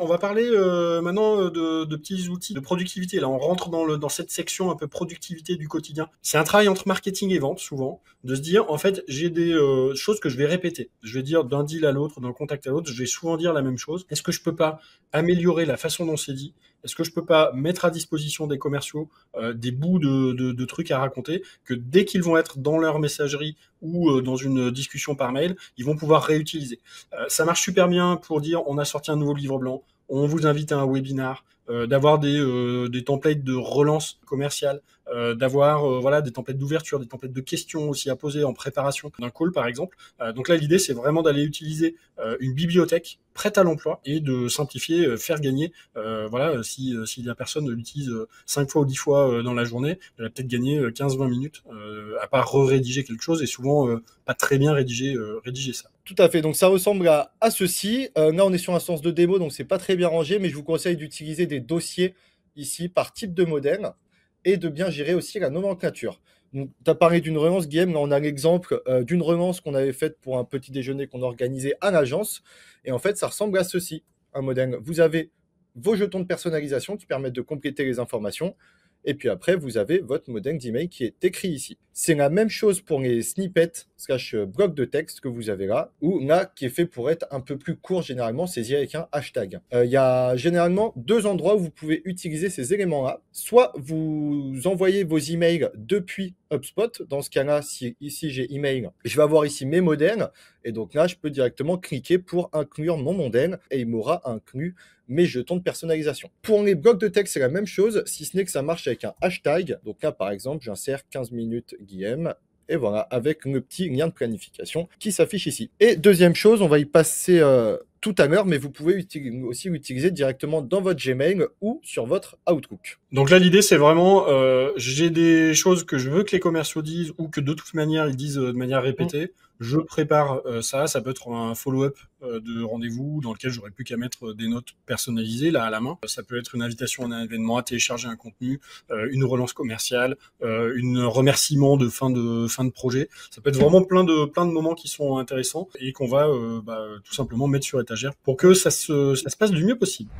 On va parler maintenant de petits outils de productivité. Là, on rentre dans cette section un peu productivité du quotidien. C'est un travail entre marketing et vente, souvent, de se dire, en fait, j'ai des choses que je vais répéter. Je vais dire d'un deal à l'autre, d'un contact à l'autre, je vais souvent dire la même chose. Est-ce que je peux pas améliorer la façon dont c'est dit? Est-ce que je peux pas mettre à disposition des commerciaux des bouts de trucs à raconter que dès qu'ils vont être dans leur messagerie ou dans une discussion par mail, ils vont pouvoir réutiliser. Ça marche super bien pour dire on a sorti un nouveau livre blanc, on vous invite à un webinar, d'avoir des templates de relance commerciale, d'avoir voilà des templates d'ouverture, des templates de questions aussi à poser en préparation d'un call par exemple. Donc là l'idée c'est vraiment d'aller utiliser une bibliothèque prête à l'emploi et de simplifier, faire gagner. Voilà, si la personne l'utilise 5 fois ou 10 fois dans la journée, elle va peut-être gagner 15-20 minutes à part rédiger quelque chose et souvent pas très bien rédiger ça. Tout à fait, donc ça ressemble à ceci. Là, on est sur un sens de démo, donc c'est pas très bien rangé, mais je vous conseille d'utiliser des dossiers ici par type de modèle et de bien gérer aussi la nomenclature. Donc, tu as parlé d'une relance, Guillaume. Là, on a l'exemple d'une relance qu'on avait faite pour un petit déjeuner qu'on organisait à l'agence. Et en fait, ça ressemble à ceci, un modèle. Vous avez vos jetons de personnalisation qui permettent de compléter les informations. Et puis après, vous avez votre modèle d'email qui est écrit ici. C'est la même chose pour les snippets slash blocs de texte que vous avez là, ou là qui est fait pour être un peu plus court généralement, saisi avec un hashtag. Il y a généralement deux endroits où vous pouvez utiliser ces éléments-là. Soit vous envoyez vos emails depuis HubSpot. Dans ce cas-là, si ici j'ai email, je vais avoir ici mes modèles. Et donc là, je peux directement cliquer pour inclure mon modèle et il m'aura inclus mes jetons de personnalisation. Pour les blocs de texte, c'est la même chose, si ce n'est que ça marche avec un hashtag. Donc là, par exemple, j'insère 15 minutes Guillaume. Et voilà, avec le petit lien de planification qui s'affiche ici. Et deuxième chose, on va y passer tout à l'heure, mais vous pouvez aussi l'utiliser directement dans votre Gmail ou sur votre Outlook. Donc là, l'idée, c'est vraiment, j'ai des choses que je veux que les commerciaux disent ou que de toute manière, ils disent de manière répétée. Je prépare ça peut être un follow-up de rendez-vous dans lequel j'aurais plus qu'à mettre des notes personnalisées là à la main. Ça peut être une invitation à un événement, à télécharger un contenu, une relance commerciale, un remerciement de fin de projet. Ça peut être vraiment plein de moments qui sont intéressants et qu'on va tout simplement mettre sur étagère pour que ça se passe du mieux possible.